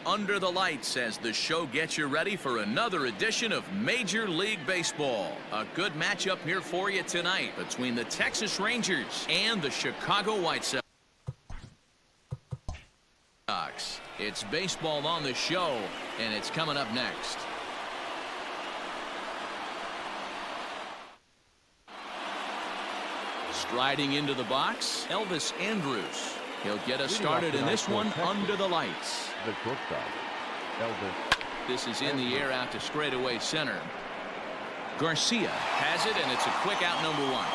under the lights as the show gets you ready for another edition of Major League Baseball. A good matchup here for you tonight between the Texas Rangers and the Chicago White Sox. It's baseball on the show, and it's coming up next. Striding into the box, Elvis Andrus. He'll get us started in this one under the lights. The shortstop, Elvis. This is in the air out to straightaway center. Garcia has it, and it's a quick out, number one.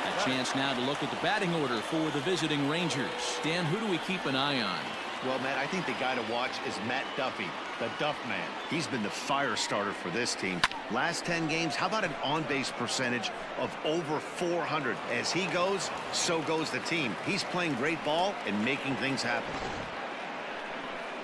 A chance now to look at the batting order for the visiting Rangers. Dan, who do we keep an eye on? Well, Matt, I think the guy to watch is Matt Duffy, the Duff Man. He's been the fire starter for this team. Last 10 games, how about an on-base percentage of over 400? As he goes, so goes the team. He's playing great ball and making things happen.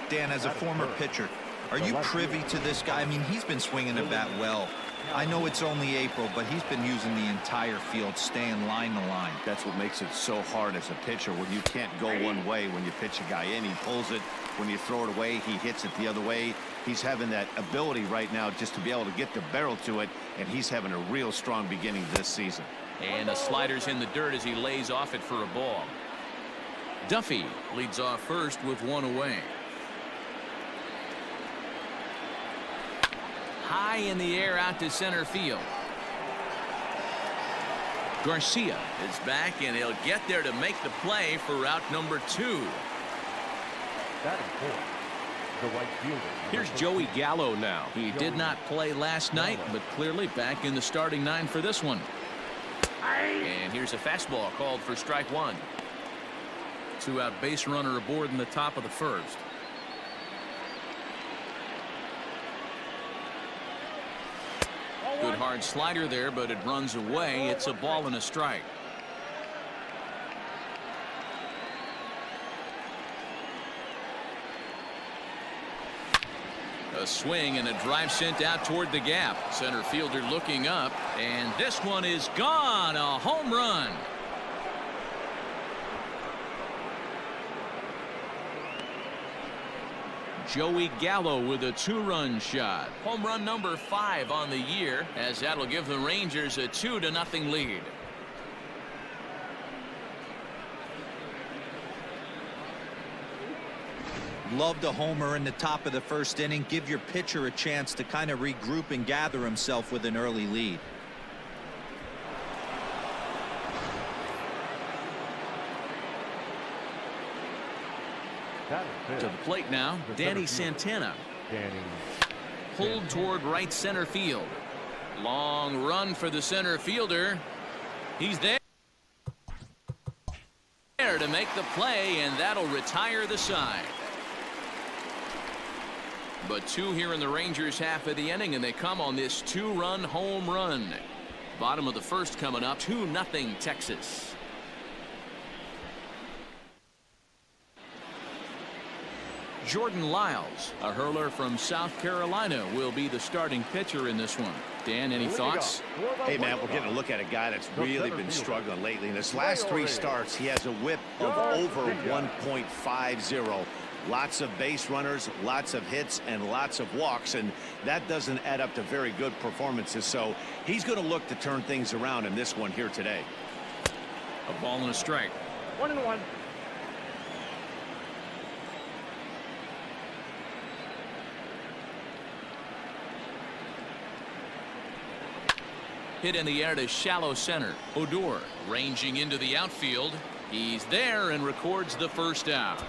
Dan, as a former pitcher, are you privy to this guy? I mean, he's been swinging the bat well. I know it's only April, but he's been using the entire field, staying line to line. That's what makes it so hard as a pitcher when you can't go one way. When you pitch a guy in, he pulls it. When you throw it away, he hits it the other way. He's having that ability right now just to be able to get the barrel to it, and he's having a real strong beginning this season. And the slider's in the dirt as he lays off it for a ball. Duffy leads off first with one away. High in the air out to center field. Garcia is back, and he'll get there to make the play for out number 2. Batting fourth, the right fielder. Here's Joey Gallo now. He did not play last night, but clearly back in the starting 9 for this one. And here's a fastball called for strike 1. 2-out base runner aboard in the top of the first. Good hard slider there, but it runs away. It's a ball and a strike. A swing and a drive sent out toward the gap. Center fielder looking up, and this one is gone. A home run. Joey Gallo with a 2-run shot. Home run number 5 on the year, as that'll give the Rangers a 2-0 lead. Loved a homer in the top of the first inning. Give your pitcher a chance to kind of regroup and gather himself with an early lead. To the plate now, Danny Santana. Pulled toward right center field. Long run for the center fielder. He's there to make the play, and that'll retire the side. But 2 here in the Rangers half of the inning, and they come on this 2-run home run. Bottom of the first coming up, 2-0 Texas. Jordan Lyles, a hurler from South Carolina, will be the starting pitcher in this one. Dan, any thoughts? Hey, man, we're getting a look at a guy that's really been struggling lately. In his last 3 starts, he has a whip of over 1.50. Lots of base runners, lots of hits, and lots of walks, and that doesn't add up to very good performances. So he's going to look to turn things around in this one here today. A ball and a strike. 1-1. Hit in the air to shallow center. Odor ranging into the outfield. He's there and records the first out.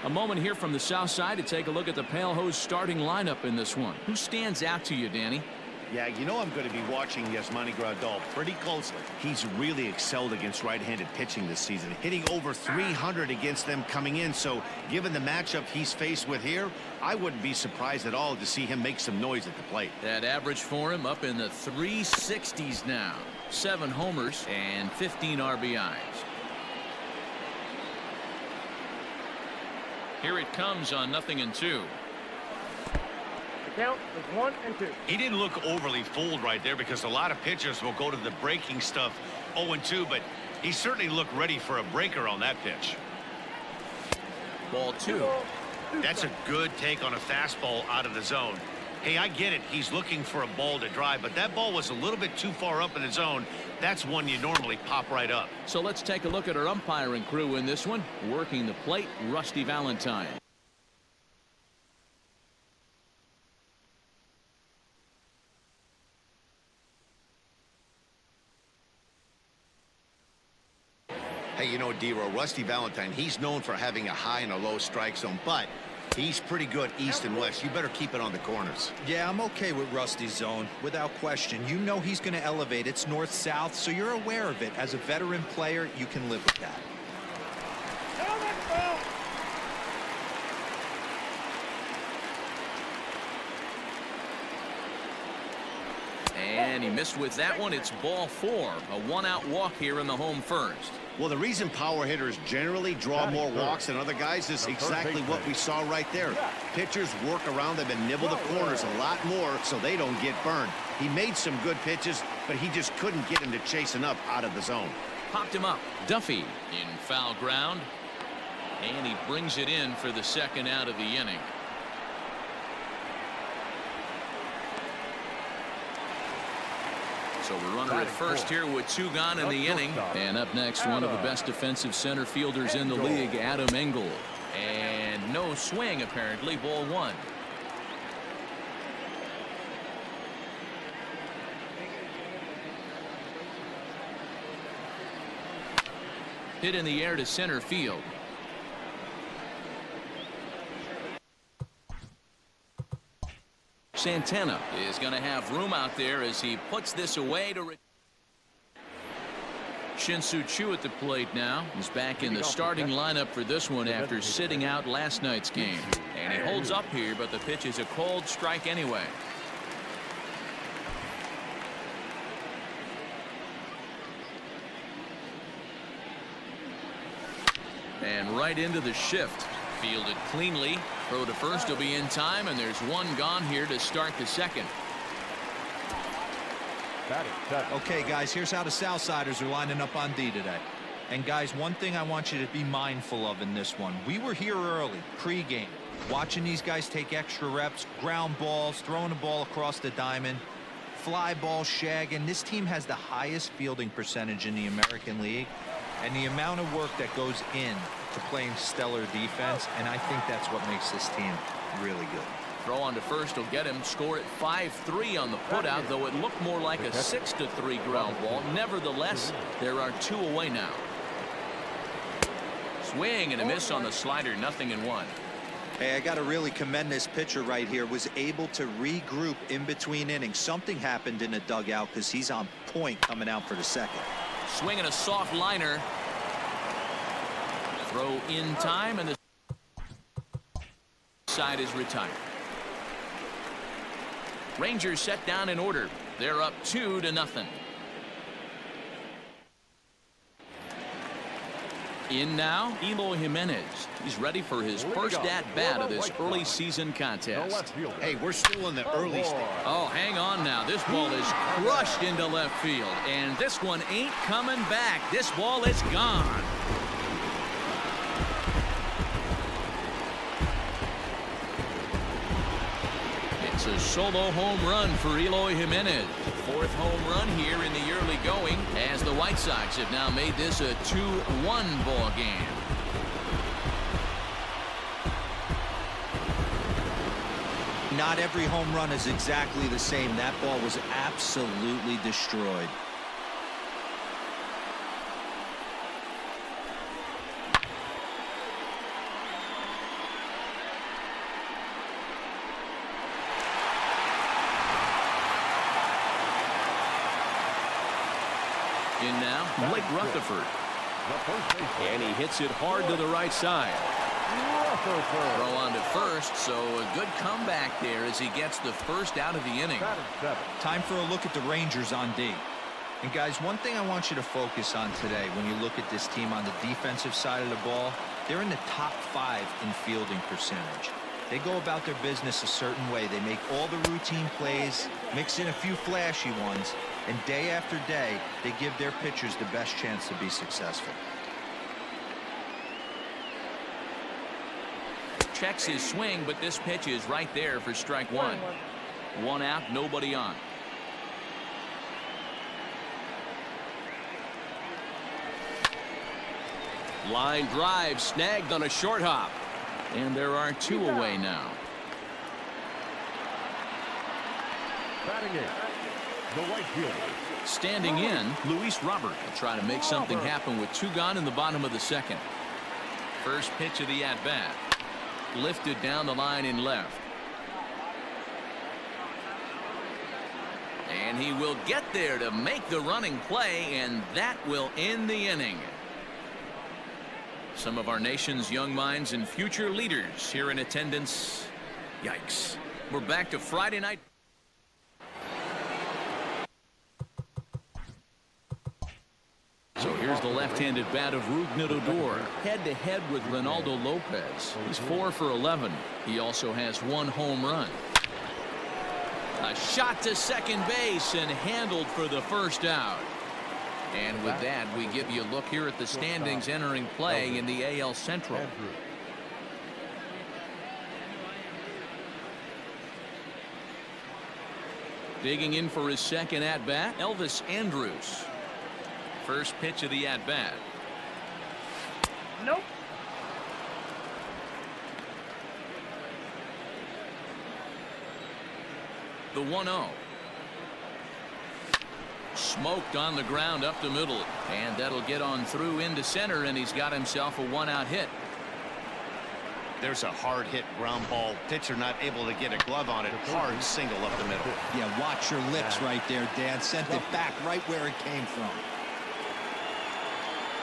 A moment here from the south side to take a look at the Pale Hose starting lineup in this one. Who stands out to you, Danny? Yeah, you know I'm going to be watching Yasmani Grandal pretty closely. He's really excelled against right-handed pitching this season, hitting over 300 against them coming in. So given the matchup he's faced with here, I wouldn't be surprised at all to see him make some noise at the plate. That average for him up in the 360s now. 7 homers and 15 RBIs. Here it comes on 0-2. The count is 1-2. He didn't look overly fooled right there because a lot of pitchers will go to the breaking stuff 0-2, but he certainly looked ready for a breaker on that pitch. Ball 2. That's a good take on a fastball out of the zone. Hey, I get it. He's looking for a ball to drive, but that ball was a little bit too far up in the zone. That's one you normally pop right up. So let's take a look at our umpiring crew in this one. Working the plate, Rusty Valentine. Hey, you know, D-Row, Rusty Valentine, he's known for having a high and a low strike zone, but he's pretty good east and west. You better keep it on the corners. Yeah, I'm okay with Rusty's zone, without question. You know he's going to elevate. It's north-south, so you're aware of it. As a veteran player, you can live with that. And he missed with that one. It's ball 4. A one-out walk here in the home first. Well, the reason power hitters generally draw more walks than other guys is exactly what we saw right there. Pitchers work around them and nibble the corners a lot more so they don't get burned. He made some good pitches, but he just couldn't get him to chasing up out of the zone. Popped him up. Duffy in foul ground. And he brings it in for the second out of the inning. So we're runner at first here with 2 gone in the inning. And up next, one of the best defensive center fielders in the league, Adam Engel. And no swing, apparently. Ball 1. Hit in the air to center field. Santana is going to have room out there as he puts this away to Shin-Soo Choo at the plate now. He's back in the starting lineup for this one after sitting out last night's game. And he holds up here, but the pitch is a cold strike anyway. And right into the shift. Fielded cleanly. Throw to first will be in time, and there's 1 gone here to start the second. Okay, guys, here's how the Southsiders are lining up on D today. And, guys, one thing I want you to be mindful of in this one. We were here early, pre-game, watching these guys take extra reps, ground balls, throwing the ball across the diamond, fly ball, shagging. This team has the highest fielding percentage in the American League, and the amount of work that goes in to playing stellar defense, and I think that's what makes this team really good. Throw on to first will get him. Score at 5-3 on the putout, though it looked more like a 6-3 ground ball. Nevertheless, there are 2 away now. Swing and a miss on the slider. 0-1. Hey, I got to really commend this pitcher right here. Was able to regroup in between innings. Something happened in the dugout because he's on point coming out for the second. Swinging a soft liner. Throw in time, and the side is retired. Rangers set down in order. They're up 2-0. In now, Eloy Jimenez. He's ready for his first at-bat of this early season contest. Hey, we're still in the early stage. Oh, hang on now. This ball is crushed into left field, and this one ain't coming back. This ball is gone. It's a solo home run for Eloy Jimenez. 4th home run here in the early going, as the White Sox have now made this a 2-1 ball game. Not every home run is exactly the same. That ball was absolutely destroyed. In now, Blake Rutherford. And he hits it hard to the right side. Throw on to first, so a good comeback there as he gets the first out of the inning. Time for a look at the Rangers on D. And guys, one thing I want you to focus on today when you look at this team on the defensive side of the ball, they're in the top 5 in fielding percentage. They go about their business a certain way. They make all the routine plays, mix in a few flashy ones, and day after day, they give their pitchers the best chance to be successful. checks his swing, but this pitch is right there for strike one. One out, nobody on. Line drive snagged on a short hop. And there are two away now. Batting in, the right fielder. Standing in, Luis Robert will try to make something happen with two gone in the bottom of the second. First pitch of the at-bat. Lifted down the line in left. And he will get there to make the running play, and that will end the inning. Some of our nation's young minds and future leaders here in attendance. Yikes. We're back to Friday night. So here's the left-handed bat of Rougned Odor, head-to-head with Ronaldo Lopez. He's 4 for 11. He also has one home run. A shot to second base and handled for the first out. And with that, we give you a look here at the standings entering play in the AL Central. Digging in for his second at-bat, Elvis Andrus. First pitch of the at-bat. Nope. The 1-0. Smoked on the ground up the middle. And that'll get on through into center, and he's got himself a one-out hit. There's a hard hit ground ball. Pitcher not able to get a glove on it. Hard single up the middle. Yeah, watch your lips right there, Dan. Sent it back right where it came from.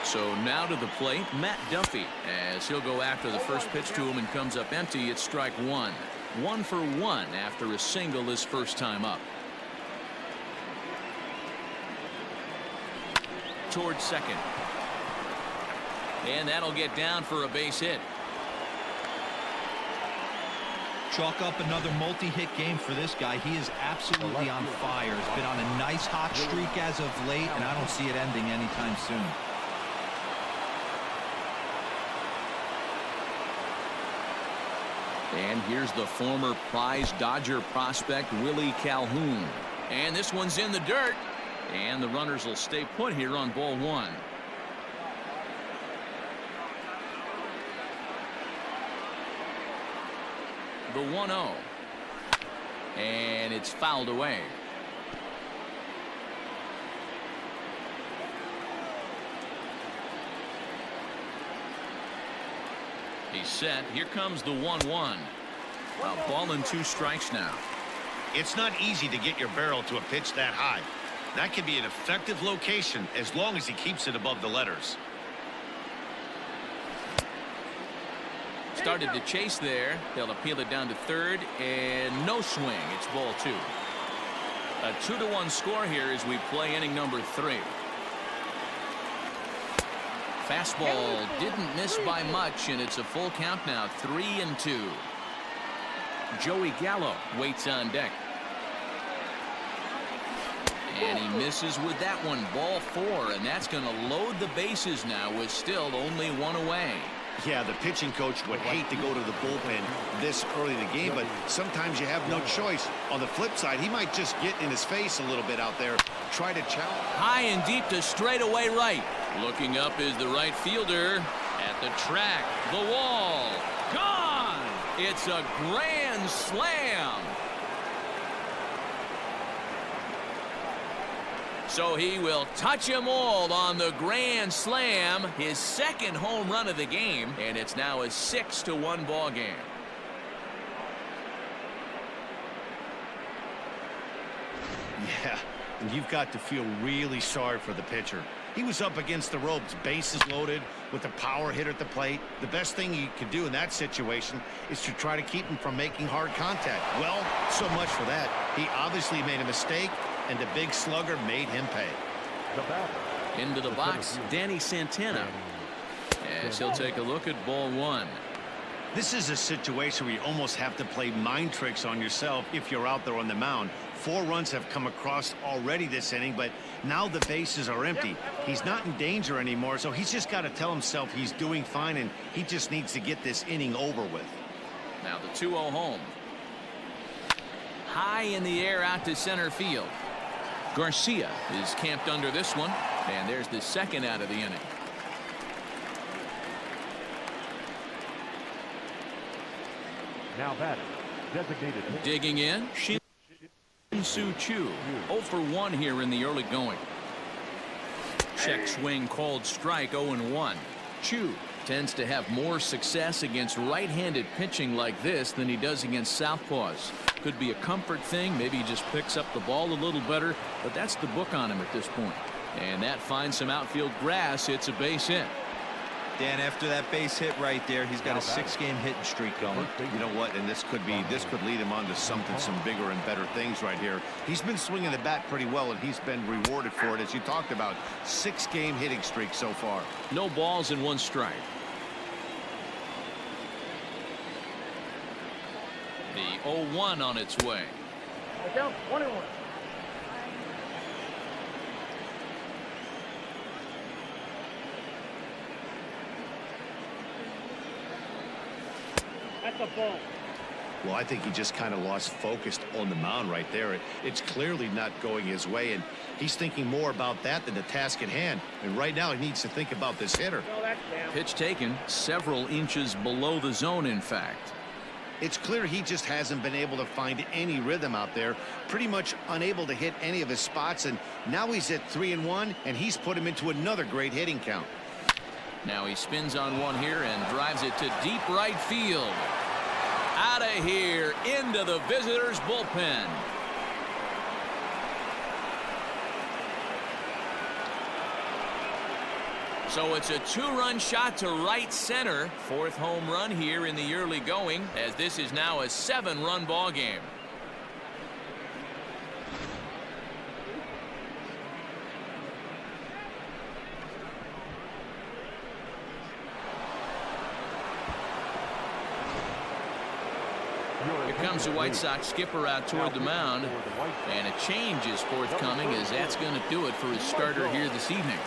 So now to the plate, Matt Duffy, as he'll go after the first pitch to him and comes up empty. It's strike one. 1 for 1 after a single his first time up. Towards second. And that'll get down for a base hit. Chalk up another multi-hit game for this guy. He is absolutely on fire. He's been on a nice hot streak as of late, and I don't see it ending anytime soon. And here's the former prize Dodger prospect Willie Calhoun. And this one's in the dirt. And the runners will stay put here on ball one. The 1-0. And it's fouled away. He's set. Here comes the 1-1. A ball and 2 strikes now. It's not easy to get your barrel to a pitch that high. That can be an effective location as long as he keeps it above the letters. Started to chase there. They'll appeal it down to third, and no swing. It's ball 2. A 2-1 score here as we play inning number 3. Fastball didn't miss by much, and it's a full count now. 3-2. Joey Gallo waits on deck. And he misses with that one. Ball 4, and that's going to load the bases now with still only 1 away. Yeah, the pitching coach would hate to go to the bullpen this early in the game, but sometimes you have no choice. On the flip side, he might just get in his face a little bit out there, try to challenge. High and deep to straightaway right. Looking up is the right fielder at the track. The wall. Gone! It's a grand slam. So he will touch them all on the grand slam, his second home run of the game, and it's now a 6-1 ball game. Yeah, and you've got to feel really sorry for the pitcher. He was up against the ropes, bases loaded, with a power hitter at the plate. The best thing you could do in that situation is to try to keep him from making hard contact. Well, so much for that. He obviously made a mistake, and the big slugger made him pay. Into the box, Danny Santana, as he'll take a look at ball 1. This is a situation where you almost have to play mind tricks on yourself if you're out there on the mound. 4 runs have come across already this inning, but now the bases are empty. He's not in danger anymore, so he's just got to tell himself he's doing fine, and he just needs to get this inning over with. Now the 2-0 home. High in the air out to center field. Garcia is camped under this one, and there's the second out of the inning. Now batting, designated. Digging in, Shin-Soo Choo. 0 for 1 here in the early going. Check swing called strike. 0-1. Choo tends to have more success against right-handed pitching like this than he does against southpaws. Could be a comfort thing. Maybe he just picks up the ball a little better, but that's the book on him at this point. And that finds some outfield grass. It's a base hit. Dan, after that base hit right there, he's got a 6-game hitting streak going. You know what? And this could lead him on to something, some bigger and better things right here. He's been swinging the bat pretty well, and he's been rewarded for it, as you talked about. 6-game hitting streak so far. No balls and 1 strike. The 0-1 on its way. The count 1-1. That's a ball. Well, I think he just kind of lost focus on the mound right there. It's clearly not going his way, and he's thinking more about that than the task at hand. And right now he needs to think about this hitter. No, that's down. Pitch taken several inches below the zone, in fact. It's clear he just hasn't been able to find any rhythm out there. Pretty much unable to hit any of his spots, and now he's at 3-1, and he's put him into another great hitting count. Now he spins on one here and drives it to deep right field. Out of here into the visitors' bullpen. So it's a 2-run shot to right center. 4th home run here in the early going, as this is now a 7-run ball game. Here comes the White Sox skipper out toward the mound, and a change is forthcoming, as that's going to do it for his starter here this evening.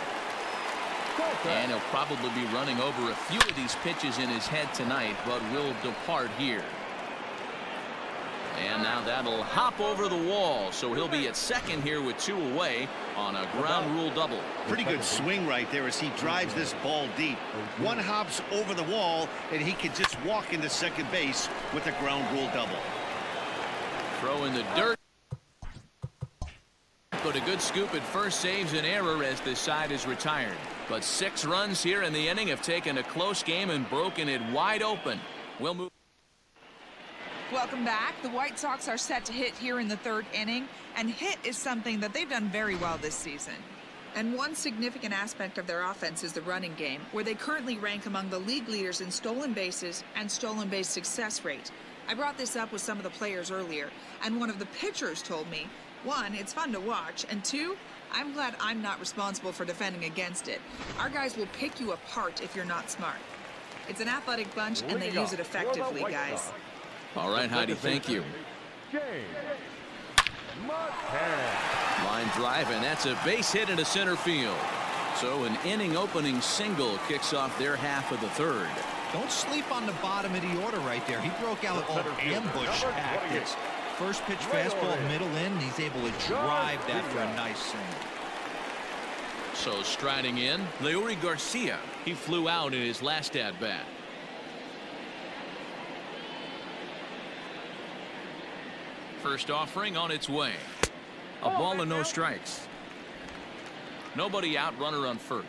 And he'll probably be running over a few of these pitches in his head tonight, but will depart here. And now that'll hop over the wall, so he'll be at second here with 2 away on a ground rule double. Pretty good swing right there as he drives this ball deep. 1 hops over the wall, and he can just walk into second base with a ground rule double. Throw in the dirt. But a good scoop at first saves an error as the side is retired. But 6 runs here in the inning have taken a close game and broken it wide open. We'll move. Welcome back. The White Sox are set to hit here in the 3rd inning, and hit is something that they've done very well this season. And one significant aspect of their offense is the running game, where they currently rank among the league leaders in stolen bases and stolen base success rate. I brought this up with some of the players earlier, and one of the pitchers told me, 1, it's fun to watch, and 2, I'm glad I'm not responsible for defending against it. Our guys will pick you apart if you're not smart. It's an athletic bunch, and they use it effectively, guys. All right, Heidi, thank you. Line drive, and that's a base hit into center field. So an inning opening single kicks off their half of the 3rd. Don't sleep on the bottom of the order right there. He broke out all ambush tactics. First pitch fastball, middle in. He's able to drive that for a nice single. So striding in, Leury Garcia. He flew out in his last at-bat. First offering on its way. A ball and no strikes. Nobody out, runner on first.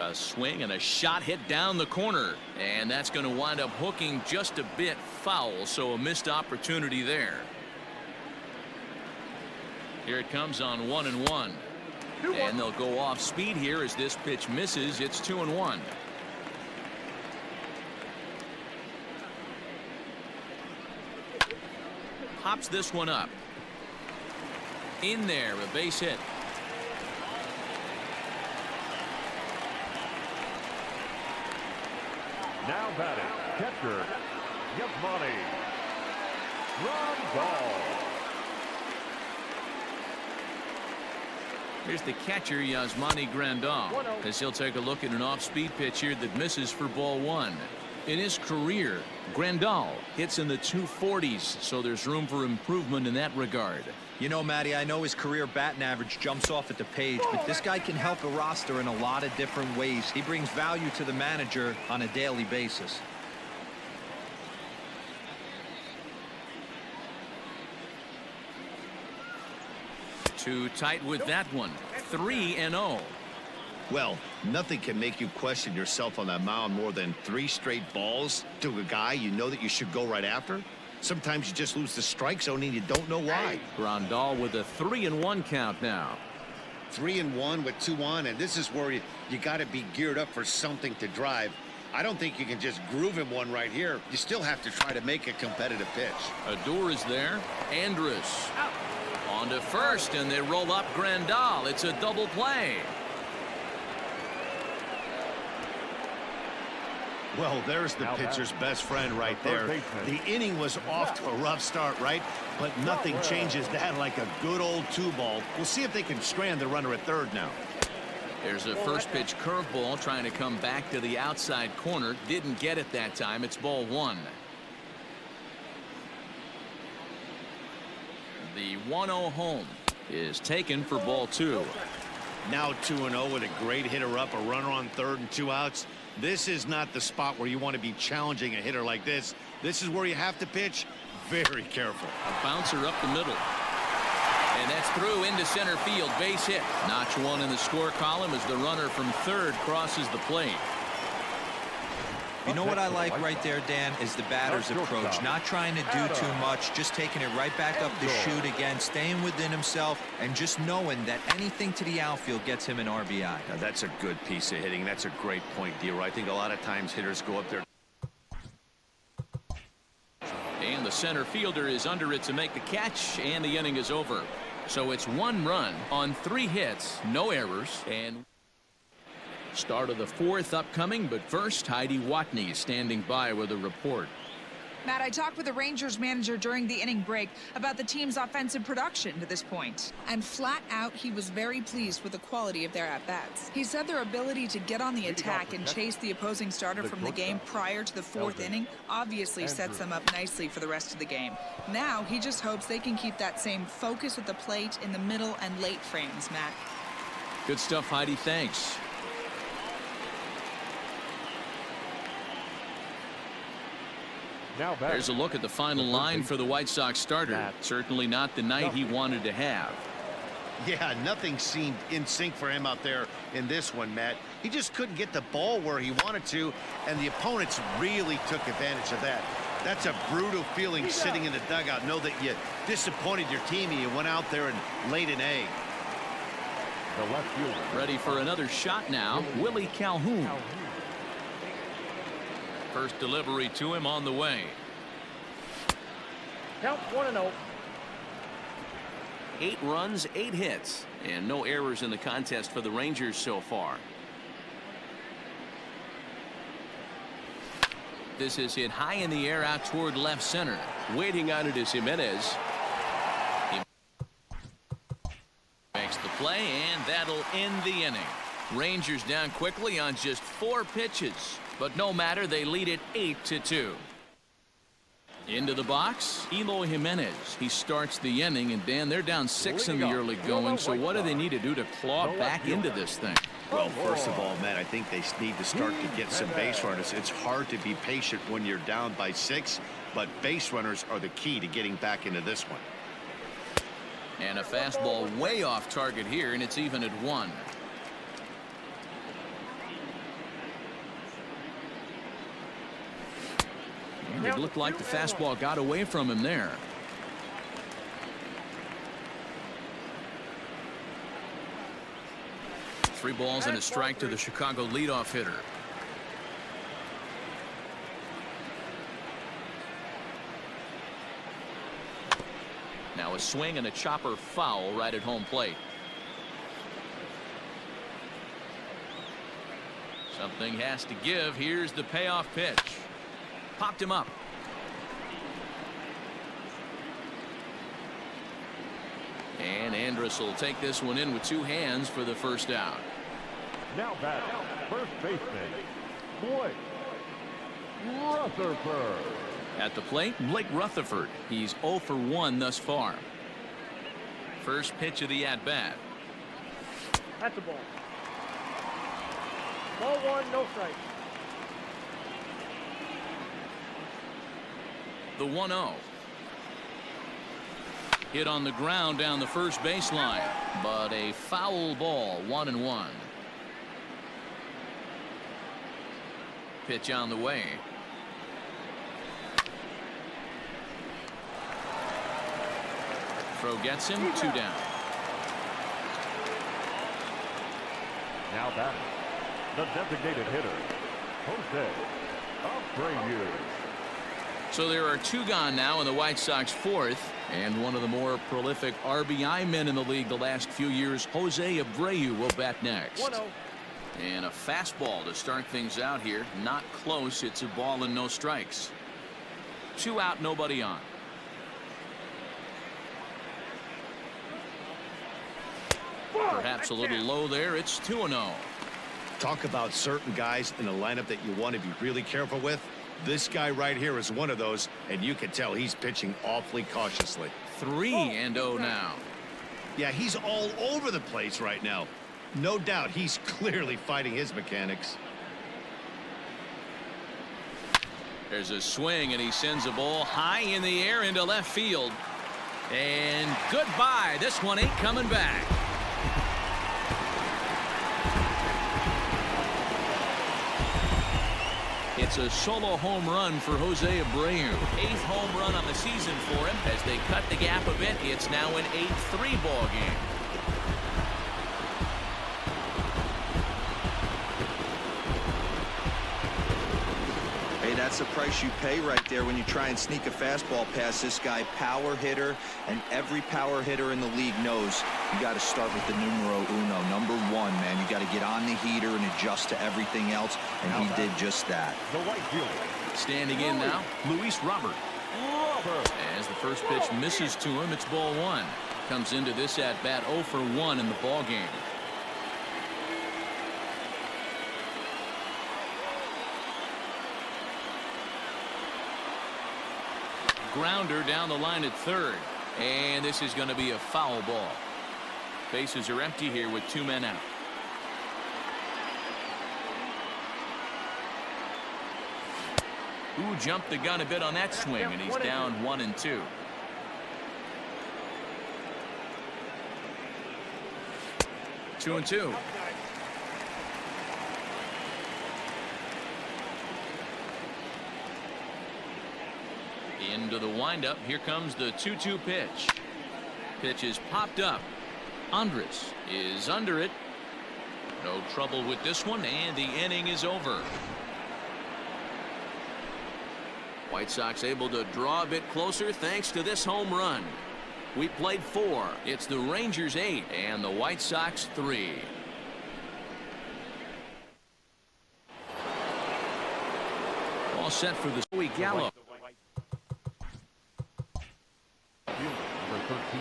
A swing and a shot hit down the corner, and that's going to wind up hooking just a bit foul, so a missed opportunity there. Here it comes on 1-1, and they'll go off speed here as this pitch misses. It's 2-1. Hops this one up. In there, a base hit. Now batting, catcher, Yasmani Rondal. Here's the catcher, Yasmani Grandal, as he'll take a look at an off-speed pitch here that misses for ball one. In his career, Grandal hits in the 240s, so there's room for improvement in that regard. You know, Matty, I know his career batting average jumps off at the page, but this guy can help a roster in a lot of different ways. He brings value to the manager on a daily basis. Too tight with that one. 3-0. Well, nothing can make you question yourself on that mound more than 3 straight balls to a guy you know that you should go right after. Sometimes you just lose the strike zone and you don't know why. Grandal with a 3-1 count now. 3-1 with 2 on, and this is where you got to be geared up for something to drive. I don't think you can just groove him one right here. You still have to try to make a competitive pitch. Adore is there. Andrus on to first, and they roll up Grandal. It's a double play. Well, there's the pitcher's best friend right there. The inning was off to a rough start, right? But nothing changes that like a good old 2-ball. We'll see if they can strand the runner at third now. There's a first pitch curveball trying to come back to the outside corner. Didn't get it that time. It's ball one. The 1-0 home is taken for ball two. Now 2-0 with a great hitter up, a runner on third and 2 outs. This is not the spot where you want to be challenging a hitter like this. This is where you have to pitch very careful. A bouncer up the middle. And that's through into center field. Base hit. Notch one in the score column as the runner from third crosses the plate. You know what I like right there, Dan, is the batter's approach. Not trying to do too much, just taking it right back up the chute again, staying within himself, and just knowing that anything to the outfield gets him an RBI. Now, that's a good piece of hitting. That's a great point, Dero. I think a lot of times hitters go up there. And the center fielder is under it to make the catch, and the inning is over. So it's 1 run on 3 hits, no errors, and start of the 4th upcoming. But first, Heidi Watney is standing by with a report. Matt, I talked with the Rangers manager during the inning break about the team's offensive production to this point. And flat out, he was very pleased with the quality of their at-bats. He said their ability to get on the attack and chase the opposing starter from the game prior to the 4th inning obviously sets them up nicely for the rest of the game. Now, he just hopes they can keep that same focus at the plate in the middle and late frames, Matt. Good stuff, Heidi. Thanks. Now back. There's a look at the final line for the White Sox starter. Certainly not the night he wanted to have. Yeah, nothing seemed in sync for him out there in this one, Matt. He just couldn't get the ball where he wanted to, and the opponents really took advantage of that. That's a brutal feeling sitting in the dugout. Know that you disappointed your team and you went out there and laid an egg. The left fielder. Ready for another shot now, Willie Calhoun. First delivery to him on the way. Count 1-0. 8 runs, 8 hits, and no errors in the contest for the Rangers so far. This is hit high in the air out toward left center. Waiting on it is Jimenez. He makes the play, and that'll end the inning. Rangers down quickly on just 4 pitches. But no matter, they lead it 8-2. Into the box, Eloy Jimenez. He starts the inning, and Dan, they're down 6 in the early going. So what do they need to do to claw back into this thing? Well, first of all, Matt, I think they need to start to get some base runners. It's hard to be patient when you're down by 6, but base runners are the key to getting back into this one. And a fastball way off target here, and it's even at 1. It looked like the fastball got away from him there. Three balls and a strike to the Chicago leadoff hitter. Now a swing and a chopper foul right at home plate. Something has to give. Here's the payoff pitch. Popped him up. And Andrus will take this one in with 2 hands for the first out. Now back, first baseman, Blake Rutherford. At the plate, Blake Rutherford. He's 0 for 1 thus far. First pitch of the at-bat. That's the ball. Ball 1, no strike. The 1-0. Hit on the ground down the first baseline, but a foul ball, 1-1. Pitch on the way. Throw gets him, 2 down. Now back, the designated hitter, Jose Abreu. So there are 2 gone now in the White Sox 4th, and one of the more prolific RBI men in the league the last few years, Jose Abreu, will bat next. 1-0. And a fastball to start things out here. Not close. It's a ball and no strikes. 2 out, nobody on. Perhaps a little low there. It's 2-0. Talk about certain guys in the lineup that you want to be really careful with. This guy right here is one of those, and you can tell he's pitching awfully cautiously. 3-0 now. Yeah, he's all over the place right now. No doubt he's clearly fighting his mechanics. There's a swing, and he sends a ball high in the air into left field. And goodbye. This one ain't coming back. It's a solo home run for Jose Abreu. 8th home run on the season for him. As they cut the gap a bit, it's now an 8-3 ball game. Hey, that's the price you pay right there when you try and sneak a fastball past this guy. Power hitter, and every power hitter in the league knows you got to start with the numero uno, number 1, man. You got to get on the heater and adjust to everything else, and he did just that. The right fielder. Standing in now, Luis Robert. As the first pitch misses to him, it's ball 1. Comes into this at bat 0 for 1 in the ball game. Grounder down the line at 3rd, and this is going to be a foul ball. Bases are empty here with 2 men out. Who jumped the gun a bit on that swing, and he's down 1-2. Two and two. Into the windup. Here comes the 2-2 pitch. Pitch is popped up. Andrus is under it. No trouble with this one, and the inning is over. White Sox able to draw a bit closer thanks to this home run. We played 4. It's the Rangers 8 and the White Sox 3. All set for the Joey Gallo. Number 13,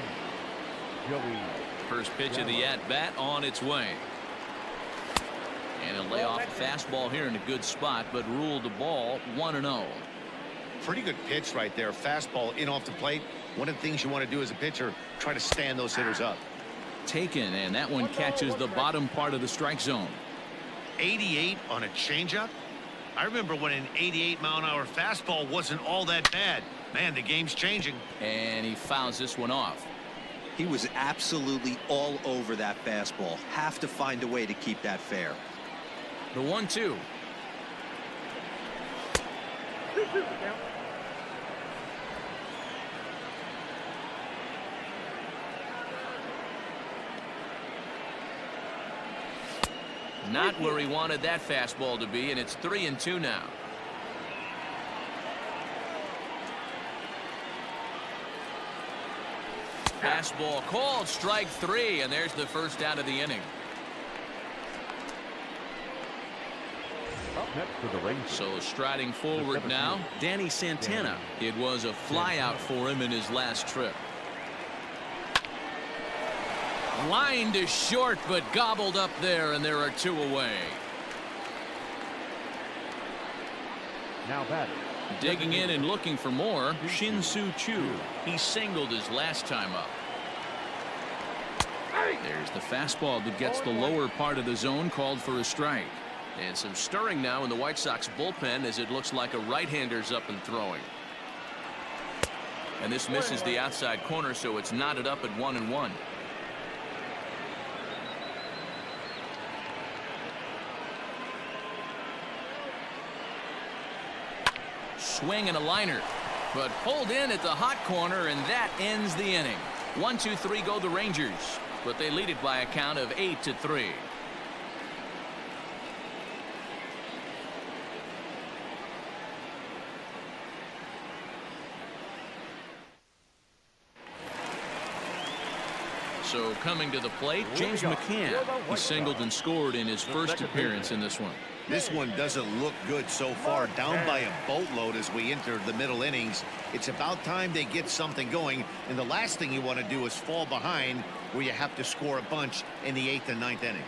Joey. First pitch of the at-bat on its way. And a layoff fastball here in a good spot, but ruled the ball 1-0. Pretty good pitch right there. Fastball in off the plate. One of the things you want to do as a pitcher, try to stand those hitters up. Taken, and that one catches the bottom part of the strike zone. 88 on a changeup. I remember when an 88-mile-an-hour fastball wasn't all that bad. Man, the game's changing. And he fouls this one off. He was absolutely all over that fastball. Have to find a way to keep that fair. The 1-2. Not where he wanted that fastball to be, and it's 3-2 now. Fastball called, strike 3, and there's the first out of the inning. Up next for the Rangers. So striding forward now, Danny Santana. It was a flyout for him in his last trip. Line to short, but gobbled up there, and there are 2 away. Now batting. Digging in and looking for more, Shin-Soo Choo. He singled his last time up. There's the fastball that gets the lower part of the zone, called for a strike. And some stirring now in the White Sox bullpen as it looks like a right-hander's up and throwing. And this misses the outside corner, so it's knotted up at 1-1. Swing and a liner, but pulled in at the hot corner, and that ends the inning. 1-2-3 go the Rangers, but they lead it by a count of 8-3. So coming to the plate, James McCann. He singled and scored in his first appearance in this one. This one doesn't look good so far. Down by a boatload as we enter the middle innings. It's about time they get something going, and the last thing you want to do is fall behind where you have to score a bunch in the 8th and 9th inning.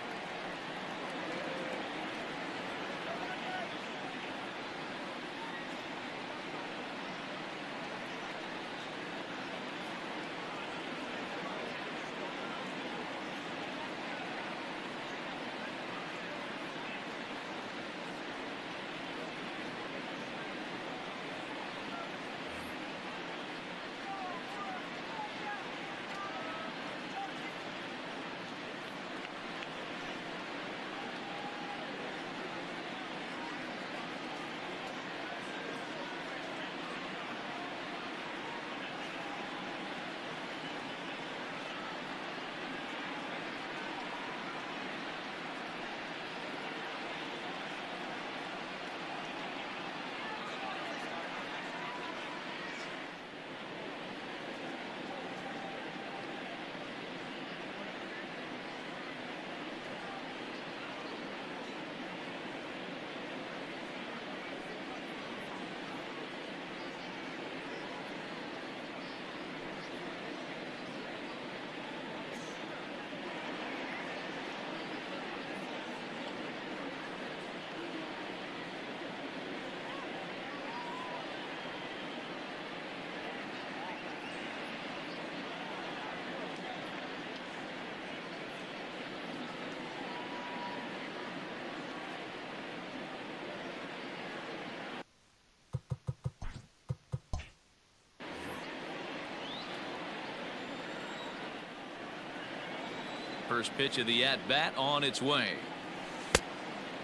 First pitch of the at-bat on its way.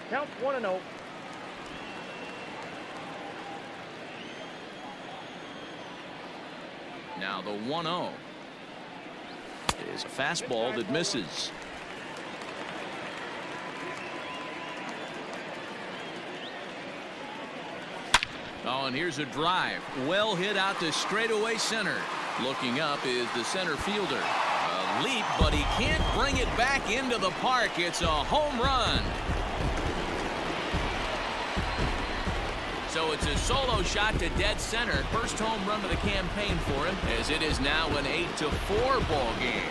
Count 1-0. Now the 1-0 is a fastball that misses. Oh, and here's a drive. Well hit out to straightaway center. Looking up is the center fielder. A leap, but he can't bring it back into the park. It's a home run. So it's a solo shot to dead center. First home run of the campaign for him, as it is now an 8-4 ball game.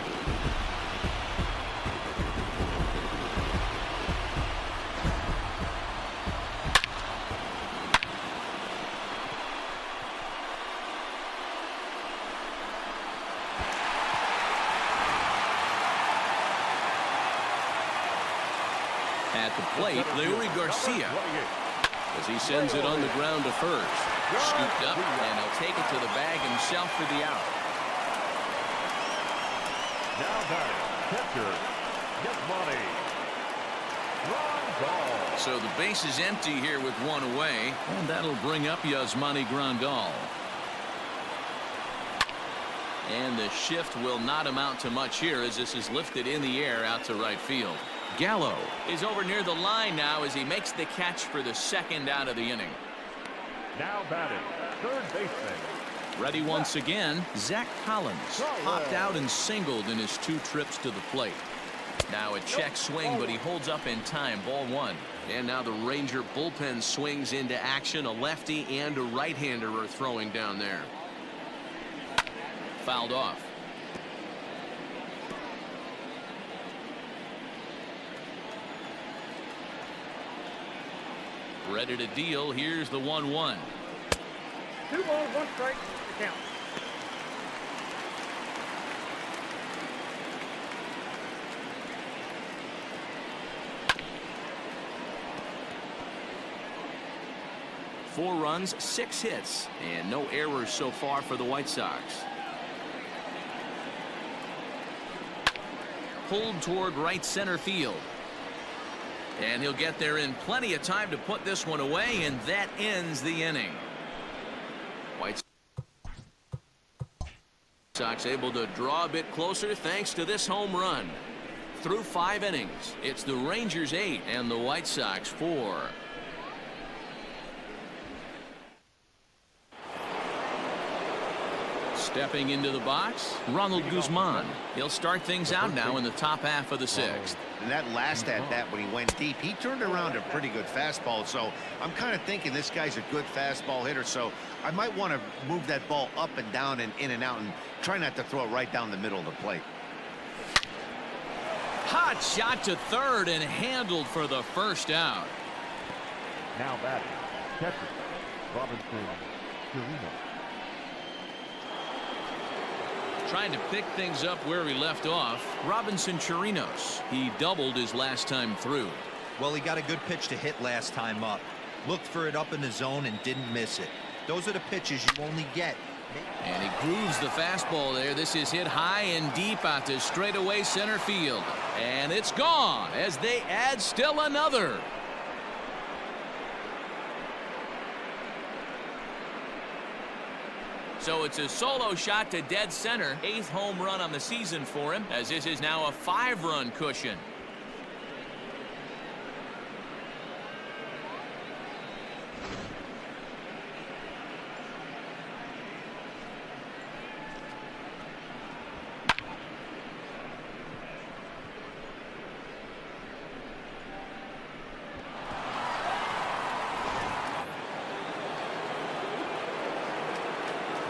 At the plate, Leury Garcia, as he sends it on the ground to first. Scooped up, and he'll take it to the bag himself for the out. Now batting, catcher, Yasmani Grandal. So the base is empty here with one away, and that'll bring up Yasmani Grandal. And the shift will not amount to much here as this is lifted in the air out to right field. Gallo is over near the line now as he makes the catch for the second out of the inning. Now batting, third baseman. Ready once again, Zach Collins popped out and singled in his 2 trips to the plate. Now a check swing, but he holds up in time. Ball 1. And now the Ranger bullpen swings into action. A lefty and a right-hander are throwing down there. Fouled off. Ready to deal. Here's the 1-1. 2 balls, 1 strike to count. Four runs, 6 hits, and no errors so far for the White Sox. Pulled toward right center field. And he'll get there in plenty of time to put this one away, and that ends the inning. White Sox able to draw a bit closer thanks to this home run. Through 5 innings, it's the Rangers 8 and the White Sox 4. Stepping into the box, Ronald Guzman. He'll start things out now in the top half of the 6th. And that last at-bat when he went deep, he turned around a pretty good fastball. So I'm kind of thinking this guy's a good fastball hitter. So I might want to move that ball up and down and in and out and try not to throw it right down the middle of the plate. Hot shot to third and handled for the first out. Now batting, catcher, Robinson Chirinos. Trying to pick things up where he left off, Robinson Chirinos. He doubled his last time through. Well, he got a good pitch to hit last time up. Looked for it up in the zone and didn't miss it. Those are the pitches you only get. And he grooves the fastball there. This is hit high and deep out to straightaway center field. And it's gone as they add still another. So it's a solo shot to dead center. 8th home run on the season for him, as this is now a 5-run cushion.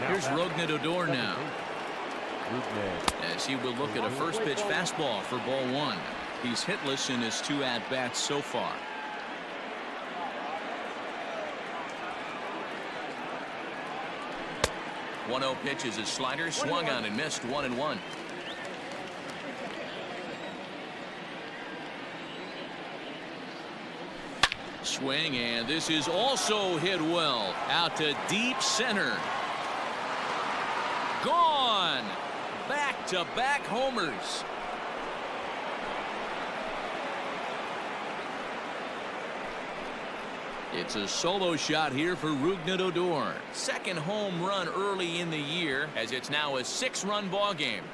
Here's Rougned now. As he will look at a first pitch fastball for ball 1. He's hitless in his 2 at-bats so far. One-0 pitch is his slider, swung on and missed. 1-1. Swing, and this is also hit well out to deep center. Gone. Back-to-back homers. It's a solo shot here for Rougned. Second home run early in the year, as it's now a 6-run ball game.